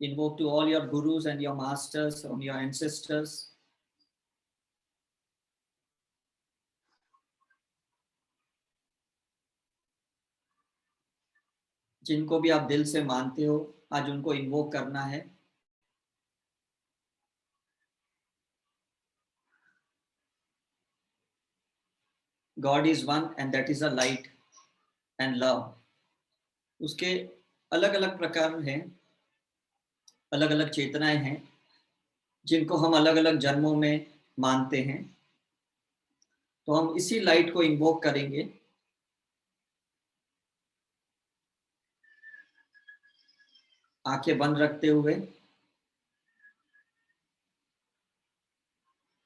Invoke to all your gurus and your masters from your ancestors. जिनको भी आप दिल से मानते हो, आज उनको इन्वोक करना है। God is one and that is a light and love. उसके अलग अलग प्रकार हैं, अलग अलग चेतनाएं हैं जिनको हम अलग अलग जन्मों में मानते हैं। तो हम इसी लाइट को इन्वोक करेंगे। आंखें बंद रखते हुए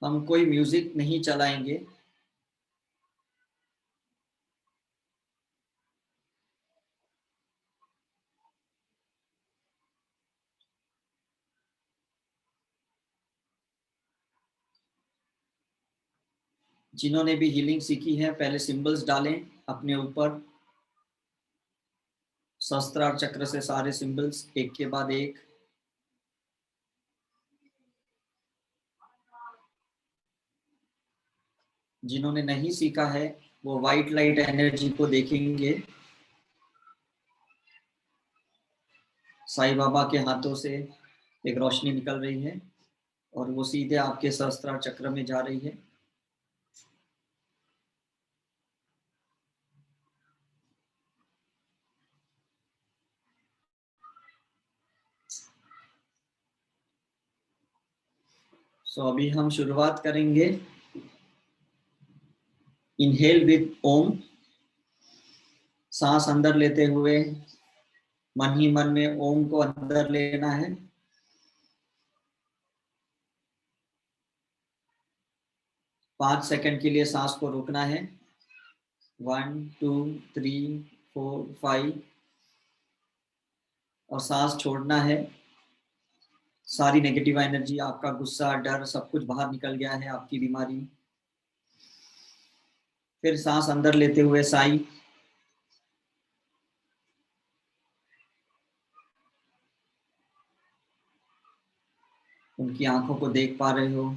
हम कोई म्यूजिक नहीं चलाएंगे। जिन्होंने भी हीलिंग सीखी है, पहले सिंबल्स डालें अपने ऊपर। सहस्त्रार चक्र से सारे सिंबल्स एक के बाद एक। जिन्होंने नहीं सीखा है वो व्हाइट लाइट एनर्जी को देखेंगे। साईं बाबा के हाथों से एक रोशनी निकल रही है और वो सीधे आपके सहस्त्रार चक्र में जा रही है। अभी हम शुरुआत करेंगे। इनहेल विद ओम। सांस अंदर लेते हुए मन ही मन में ओम को अंदर लेना है। 5 सेकंड के लिए सांस को रोकना है। 1 2 3 4 5 और सांस छोड़ना है। सारी नेगेटिव एनर्जी, आपका गुस्सा, डर, सब कुछ बाहर निकल गया है, आपकी बीमारी। फिर सांस अंदर लेते हुए साई। उनकी आंखों को देख पा रहे हो।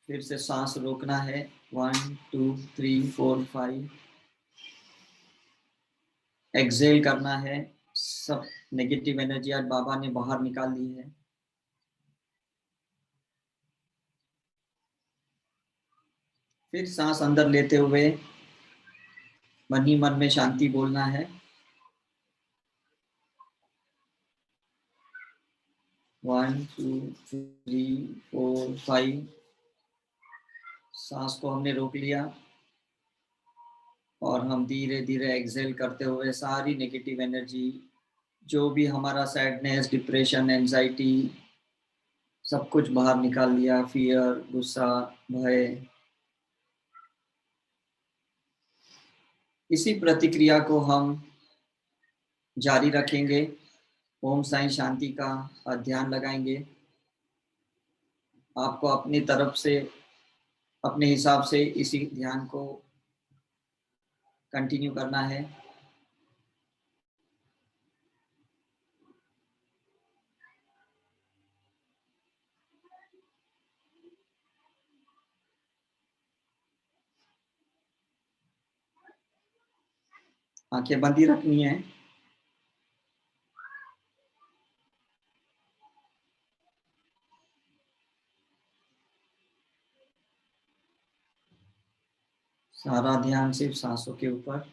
फिर से सांस रोकना है। 1 2 3 4 5। एक्सेल करना है। सब नेगेटिव एनर्जी आज बाबा ने बाहर निकाल दी है। फिर सांस अंदर लेते हुए मन ही मन में शांति बोलना है। 1 2 3 4 5। सांस को हमने रोक लिया और हम धीरे धीरे एक्सेल करते हुए सारी नेगेटिव एनर्जी, जो भी हमारा सैडनेस, डिप्रेशन, एंजाइटी, सब कुछ बाहर निकाल दिया। फियर, गुस्सा, भय। इसी प्रतिक्रिया को हम जारी रखेंगे। ओम साई शांति का ध्यान लगाएंगे। आपको अपनी तरफ से, अपने हिसाब से इसी ध्यान को कंटिन्यू करना है। आंखें बंद ही रखनी है। सारा ध्यान सिर्फ सांसों के ऊपर।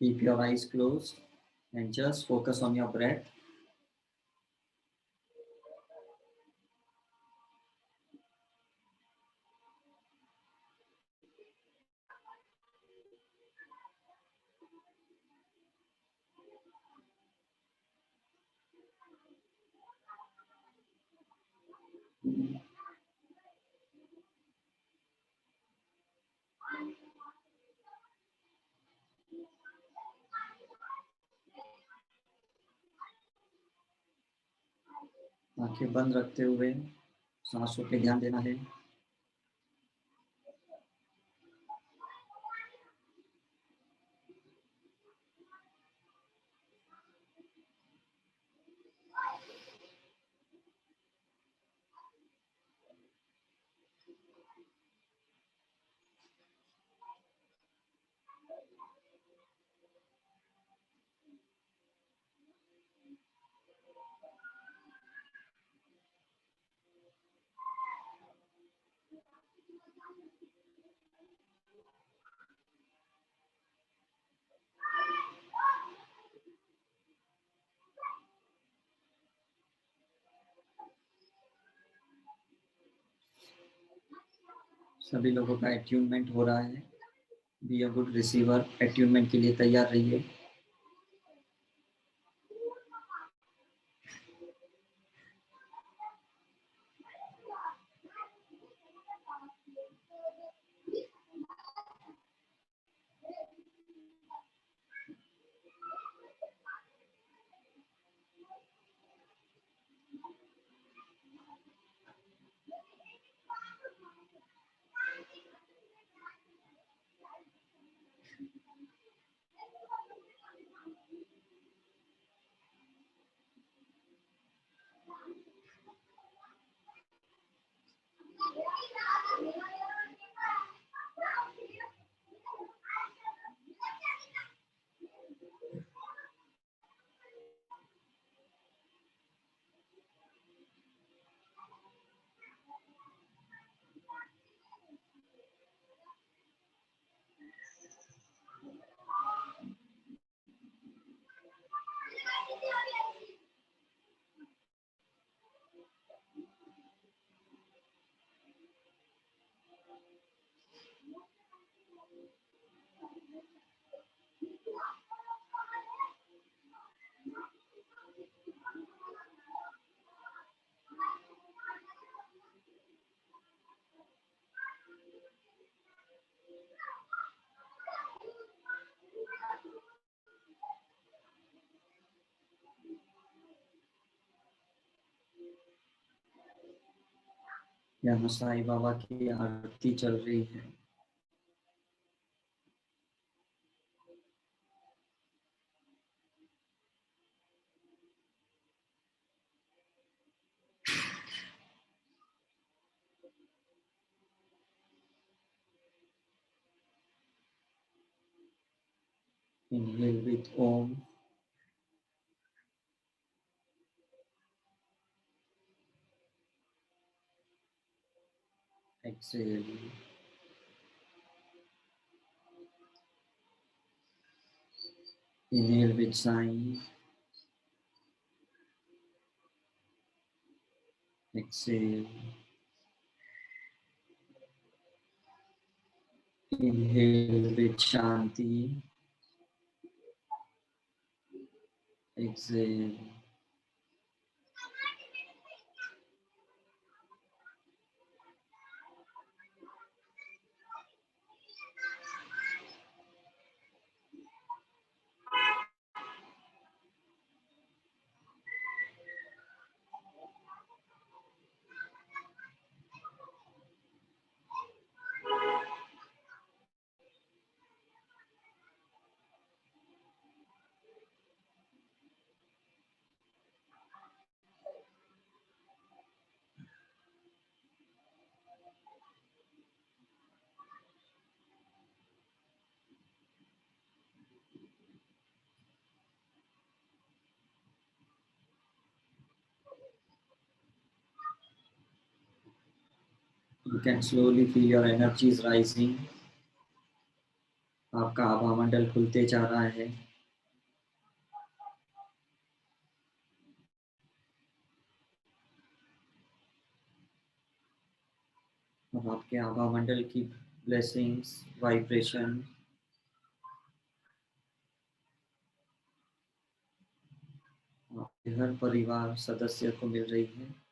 Keep your eyes closed and just focus on your breath. आंखें बंद रखते हुए सांसों पे ध्यान देना है। सभी लोगों का अट्यूनमेंट हो रहा है। Be a good receiver, attunement के लिए तैयार रहिए। यहाँ साईं बाबा की आरती चल रही है। Inhale with Om. Exhale. Inhale with Sai. Exhale. Inhale with Shanti. Exhale. You can slowly feel your energies rising. आपका आभा मंडल खुलते जा रहा है। और आपके आभा मंडल की ब्लेसिंग्स, वाइब्रेशन आपके हर परिवार सदस्य को मिल रही है।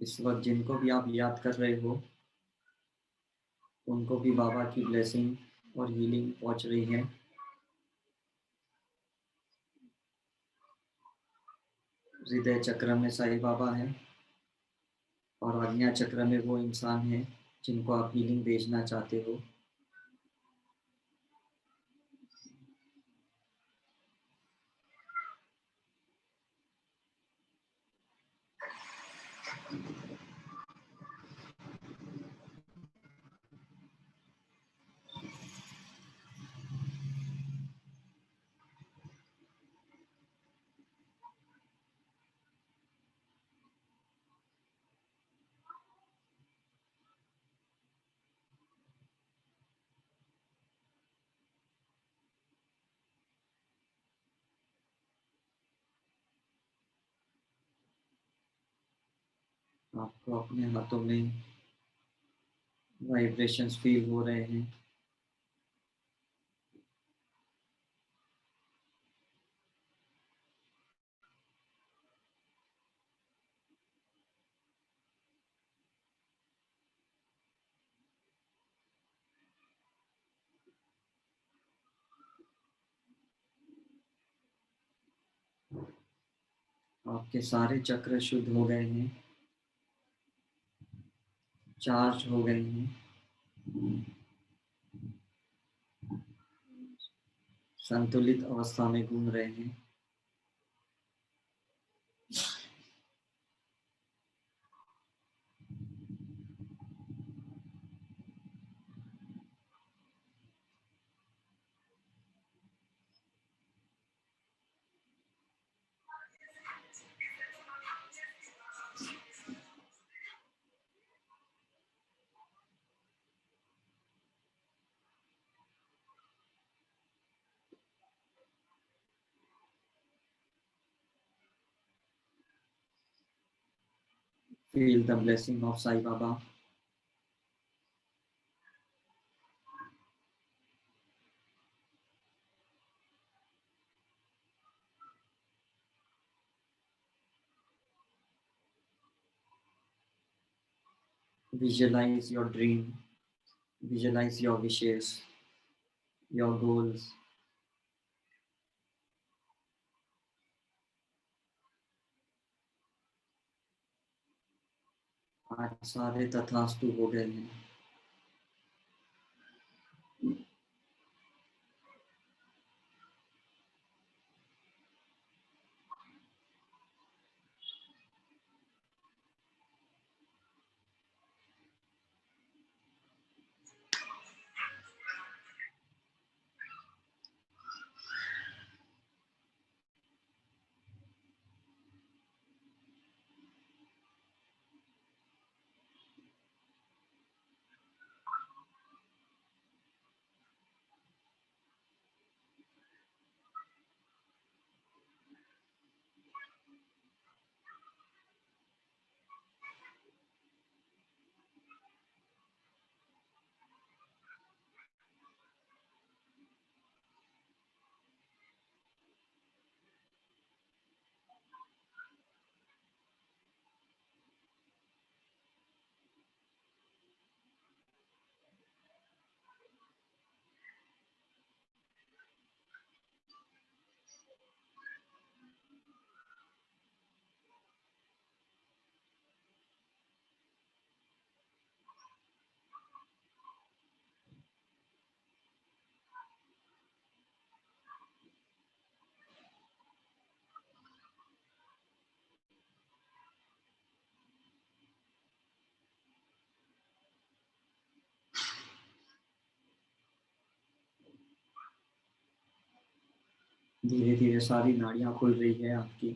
इस वक्त जिनको भी आप याद कर रहे हो, उनको भी बाबा की ब्लेसिंग और हीलिंग पहुंच रही है। हृदय चक्र में साईं बाबा है और आज्ञा चक्र में वो इंसान है जिनको आप हीलिंग भेजना चाहते हो। आपको अपने हाथों में वाइब्रेशंस फील हो रहे हैं। आपके सारे चक्र शुद्ध हो गए हैं, चार्ज हो गए हैं, संतुलित अवस्था में घूम रहे हैं। Feel the blessing of Sai Baba. Visualize your dream, visualize your wishes, your goals. आज सारे तथास्तु हो गए हैं। धीरे धीरे सारी नाड़ियां खुल रही है आपकी।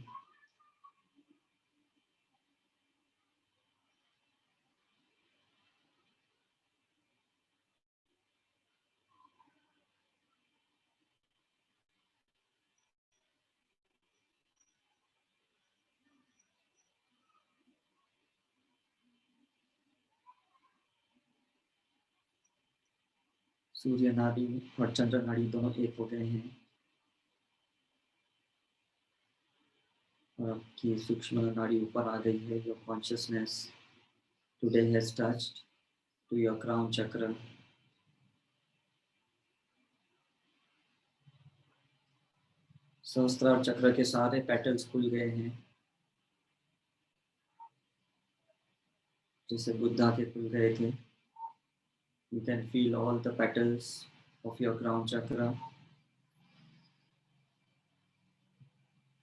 सूर्य नाड़ी और चंद्र नाड़ी दोनों एक हो गए हैं आपकी सूक्ष्म नाड़ी ऊपर आ गई है। Your consciousness today has touched to your crown chakra. Sahasrara चक्र के सारे पेटल्स खुल गए हैं, जैसे बुद्धा के खुल गए थे। You can feel all the petals of your crown chakra.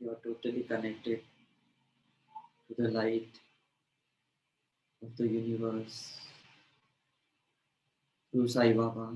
You are totally connected to the light of the universe through Sai Baba.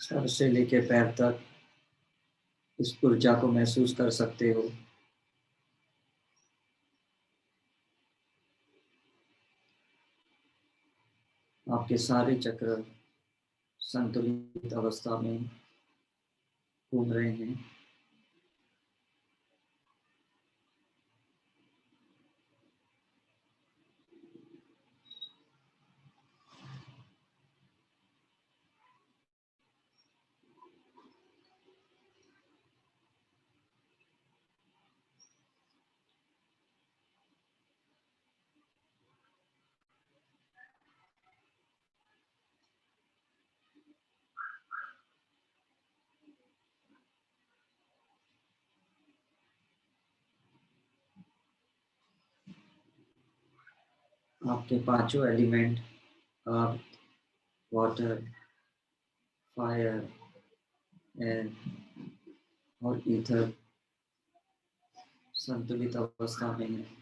Sir से लेके पैर तक इस ऊर्जा को महसूस कर सकते हो। आपके सारे चक्र संतुलित अवस्था में घूम रहे हैं। आपके पांचों एलिमेंट अर्थ, वाटर, फायर, एयर और ईथर संतुलित अवस्था में है।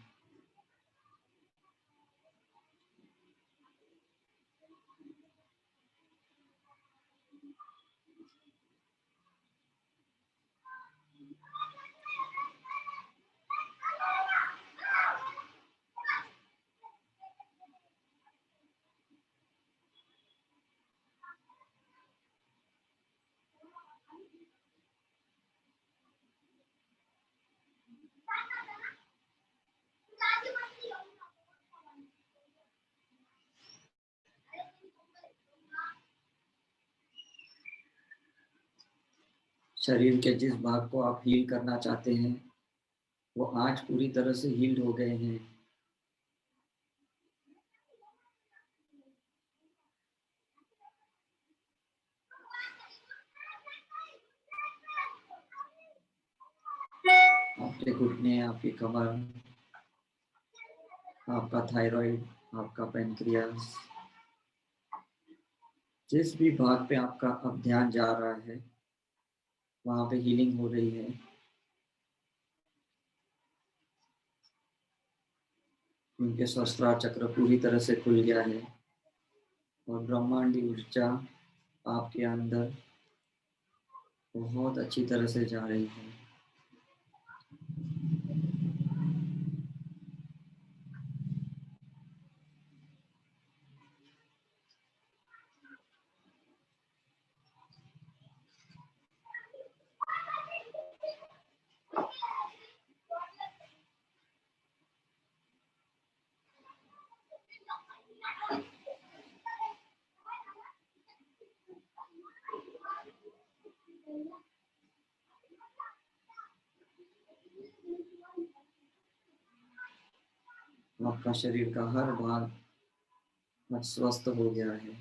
शरीर के जिस भाग को आप हील करना चाहते हैं वो आज पूरी तरह से हील्ड हो गए हैं। आपके घुटने, आपकी कमर, आपका थायराइड, आपका पेनक्रियास, जिस भी भाग पे आपका अब ध्यान जा रहा है वहां पे हीलिंग हो रही है। उनके सहस्त्रार चक्र पूरी तरह से खुल गया है और ब्रह्मांडी ऊर्जा आपके अंदर बहुत अच्छी तरह से जा रही है। आपका शरीर का हर भाग आज स्वस्थ हो गया है।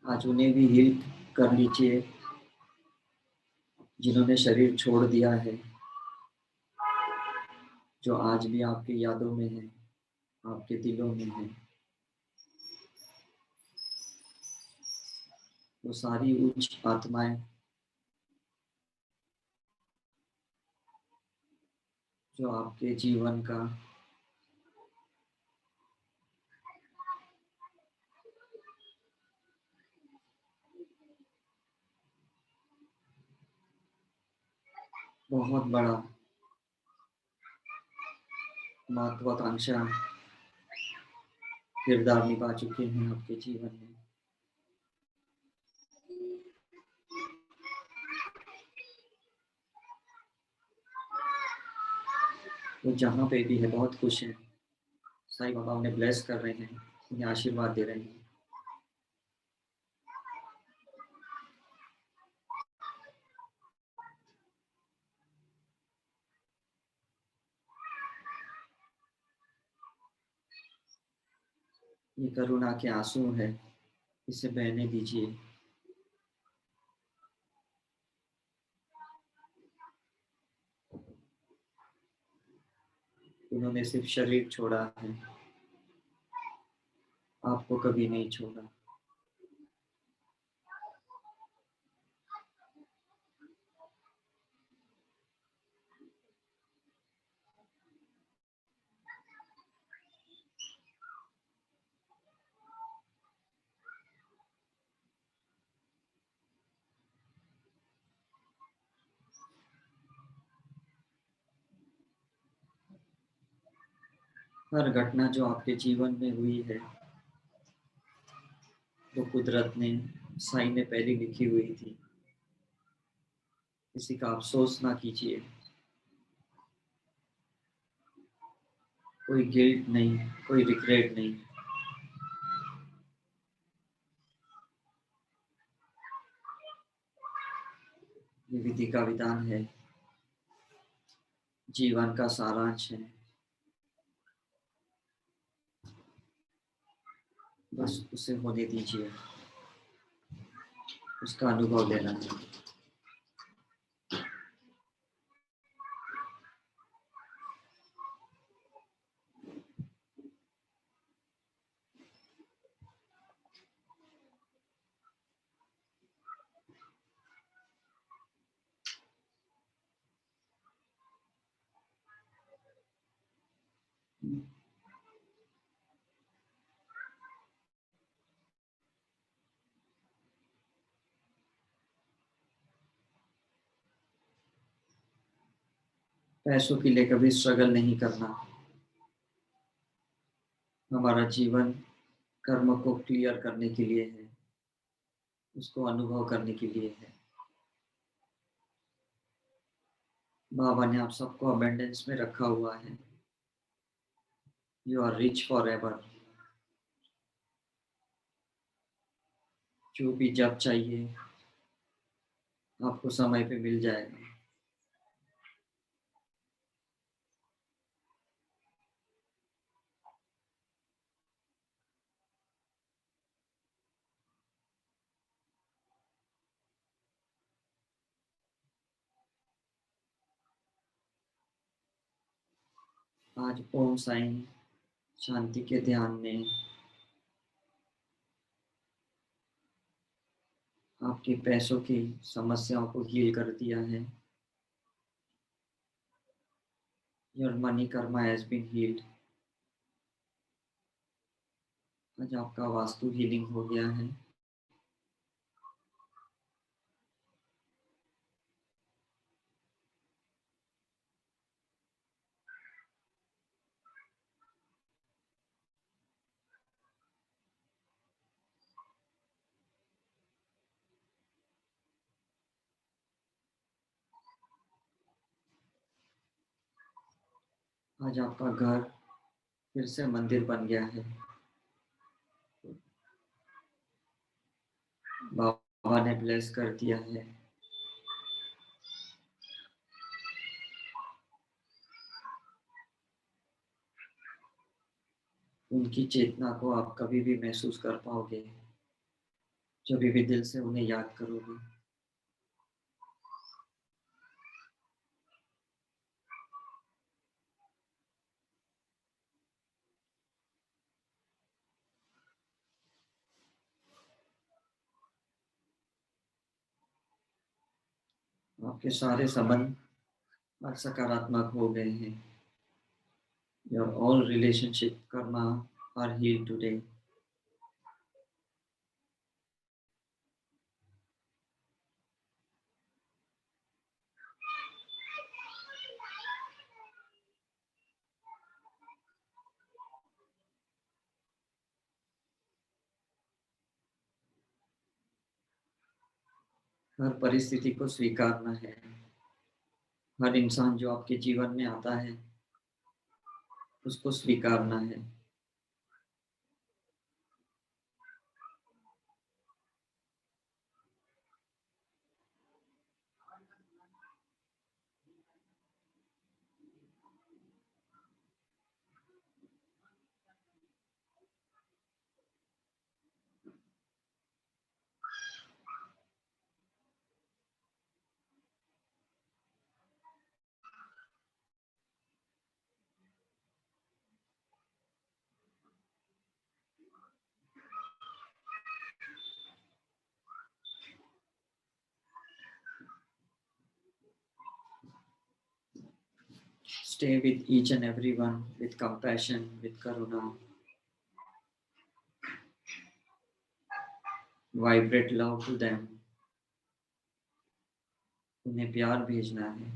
आज उन्हें भी हील कर लीजिए, जिन्होंने शरीर छोड़ दिया है, जो आज भी आपकी यादों में है, आपके दिलों में है। वो सारी उच्च आत्माएं जो आपके जीवन का बहुत बड़ा महत्वाकांक्षा किरदार निभा चुके हैं आपके जीवन में, वो जहाँ पे भी है बहुत खुश हैं। साईं बाबा उन्हें ब्लेस कर रहे हैं, उन्हें आशीर्वाद दे रहे हैं। ये करुणा के आंसू है, इसे बहने दीजिए। उन्होंने सिर्फ शरीर छोड़ा है, आपको कभी नहीं छोड़ा। हर घटना जो आपके जीवन में हुई है, वो कुदरत ने, साईं ने पहले लिखी हुई थी। किसी का अफसोस ना कीजिए, कोई गिल्ट नहीं, कोई रिग्रेट नहीं। ये विधि का विधान है, जीवन का सारांश है। बस उसे होने दीजिए, उसका अनुभव लेना है। पैसों के लिए कभी स्ट्रगल नहीं करना। हमारा जीवन कर्म को क्लियर करने के लिए है, उसको अनुभव करने के लिए है। बाबा ने आप सबको अबेंडेंस में रखा हुआ है। You are rich forever. जो भी जब चाहिए आपको समय पे मिल जाएगा। आज ओम साईं शांति के ध्यान ने आपके पैसों की समस्याओं को हील कर दिया है। Your money karma has been healed. आज आपका वास्तु हीलिंग हो गया है। आज आपका घर फिर से मंदिर बन गया है। बाबा ने ब्लेस कर दिया है। उनकी चेतना को आप कभी भी महसूस कर पाओगे। जब भी दिल से उन्हें याद करोगे। आपके सारे संबंध आज सकारात्मक हो गए हैं। Your all relationship karma are healed today. हर परिस्थिति को स्वीकारना है। हर इंसान जो आपके जीवन में आता है उसको स्वीकारना है। Stay with each and everyone with compassion, with karuna. Vibrate love to them. उन्हें प्यार भेजना है।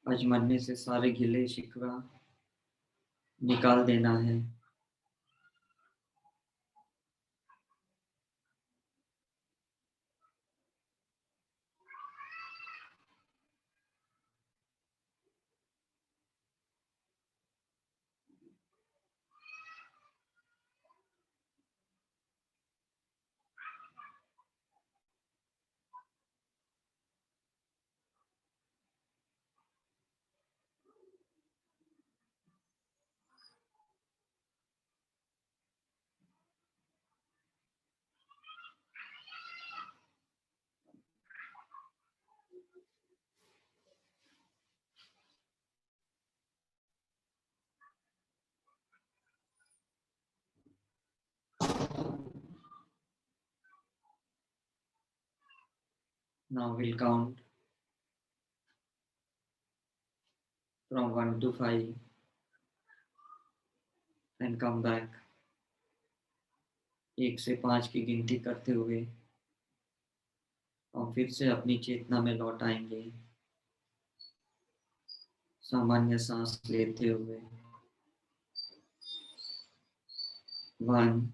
आज मन से सारे गिले शिकवा निकाल देना है। Now we'll count from 1 to 5 and come back. 1 से 5 की गिनती करते हुए हम फिर से अपनी चेतना में लौट आएंगे। सामान्य सांस लेते हुए 1,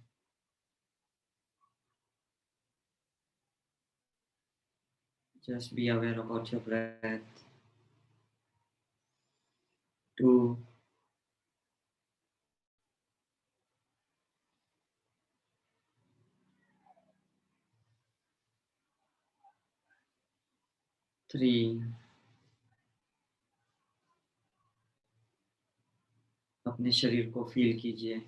just be aware about your breath. 2, 3, अपने शरीर को फील कीजिए।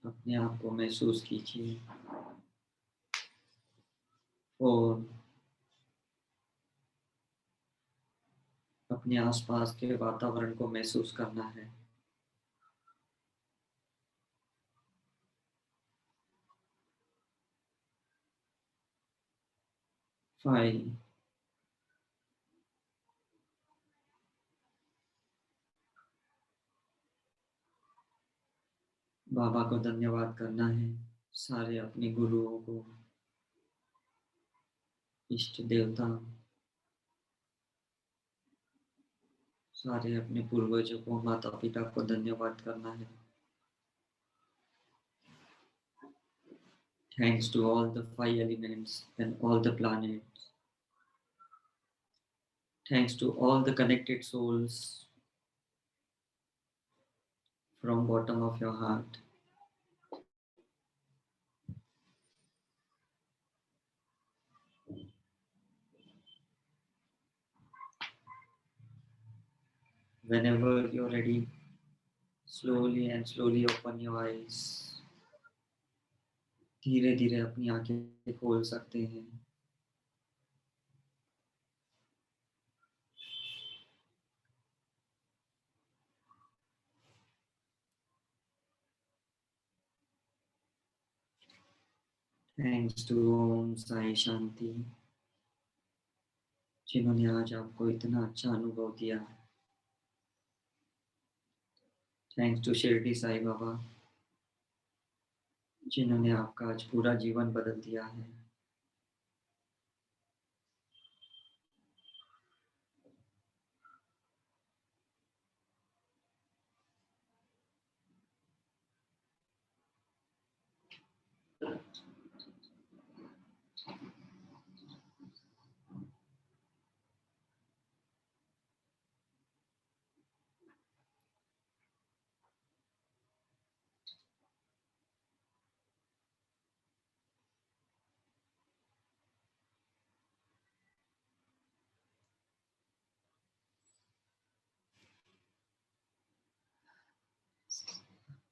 अपने आप को महसूस कीजिए। 4, अपने आसपास के वातावरण को महसूस करना है। 5, बाबा को धन्यवाद करना है। सारे अपने गुरुओं को, इष्ट देवता, सारे अपने पूर्वजों को, माता पिता को धन्यवाद करना है। Thanks to all the 5 elements and all the planets. Thanks to all the connected souls from bottom of your heart. Whenever you're ready, slowly and slowly open your eyes. धीरे धीरे अपनी आंखें खोल सकते हैं. थैंक्स टू ओम साई शांति, जिन्होंने आज आपको इतना अच्छा अनुभव दिया. थैंक्स टू शिरडी साई बाबा, जिन्होंने आपका आज पूरा जीवन बदल दिया है.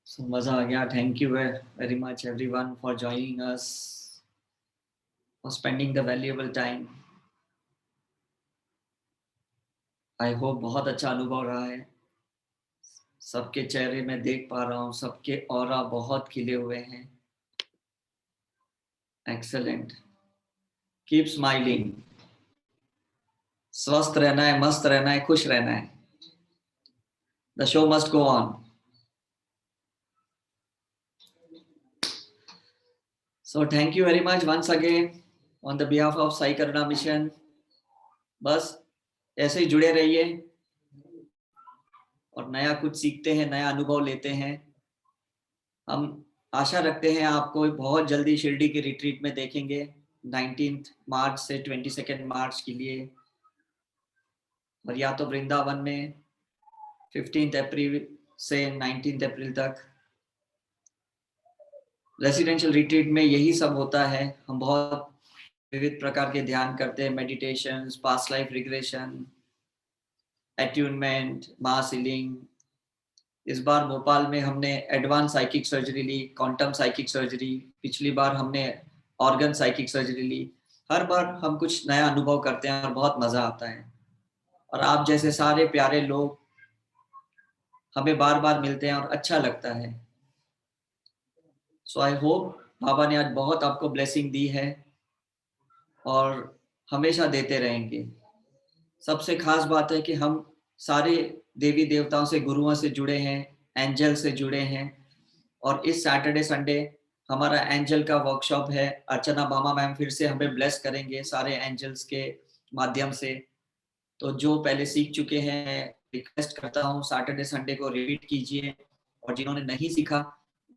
So मजा आ गया. Thank you very much everyone for joining us, for spending the valuable time. I hope बहुत अच्छा अनुभव रहा है. सबके चेहरे में देख पा रहा हूँ, सबके ऑरा बहुत खिले हुए हैं. Excellent. Keep smiling. स्वस्थ रहना है, मस्त रहना है, खुश रहना है. The show must go on. So thank you very much once again on the behalf of Sai Karuna Mission. बस ऐसे ही जुड़े रहिए और नया कुछ सीखते हैं, नया अनुभव लेते हैं. हम आशा रखते हैं आपको बहुत जल्दी शिरडी के रिट्रीट में देखेंगे 19 मार्च से 22 मार्च के लिए, और या तो वृंदावन में 15 अप्रैल से 19 अप्रैल तक. रेसिडेंशियल रिट्रीट में यही सब होता है. हम बहुत विविध प्रकार के ध्यान करते हैं, meditation, past life regression, attunement, mass healing. इस बार भोपाल में हमने एडवांस साइकिक सर्जरी ली, क्वांटम साइकिक सर्जरी. पिछली बार हमने ऑर्गन साइकिक सर्जरी ली. हर बार हम कुछ नया अनुभव करते हैं और बहुत मजा आता है. और आप जैसे सारे प्यारे लोग हमें बार बार मिलते हैं और अच्छा लगता है. सो आई होप बाबा ने आज बहुत आपको ब्लेसिंग दी है और हमेशा देते रहेंगे. सबसे खास बात है कि हम सारे देवी देवताओं से, गुरुओं से जुड़े हैं, एंजल से जुड़े हैं. और इस सैटरडे संडे हमारा एंजल का वर्कशॉप है. अर्चना बामा मैम फिर से हमें ब्लेस करेंगे सारे एंजल्स के माध्यम से. तो जो पहले सीख चुके हैं, रिक्वेस्ट करता हूँ सैटरडे संडे को रिपीट कीजिए, और जिन्होंने नहीं सीखा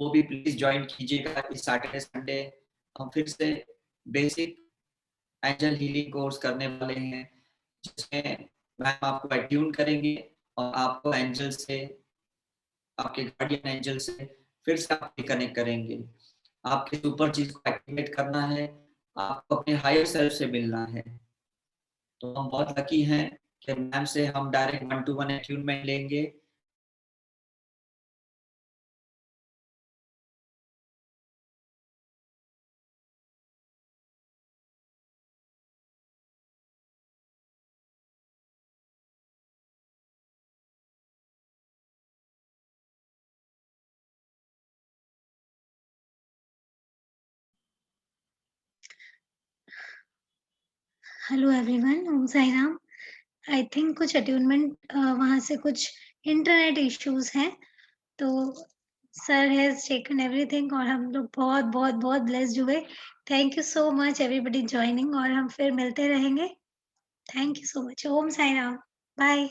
वो भी प्लीज ज्वाइन कीजिएगा. इस सैटरडे संडे हम फिर से बेसिक एंजल हीलिंग कोर्स करने वाले हैं, जिसमें मैम आपको अट्यून करेंगे और आपको एंजल से, आपके गार्डियन एंजल से फिर से आप कनेक्ट करेंगे. आपके सुपर चीज को एक्टिवेट करना है, आपको अपने हायर सेल्फ से मिलना है. तो हम बहुत लकी हैं कि मैम से हम डायरेक्ट 1-to-1 अट्यूनमेंट लेंगे. Hello everyone, Om Sai Ram. I think कुछ अट्यूनमेंट वहाँ से कुछ इंटरनेट इश्यूज हैं, तो सर हैज टेकन एवरीथिंग और हम लोग बहुत बहुत बहुत ब्लेस्ड हुए. Thank you so much everybody joining, और हम फिर मिलते रहेंगे. Thank you so much. Om Sai Ram. Bye.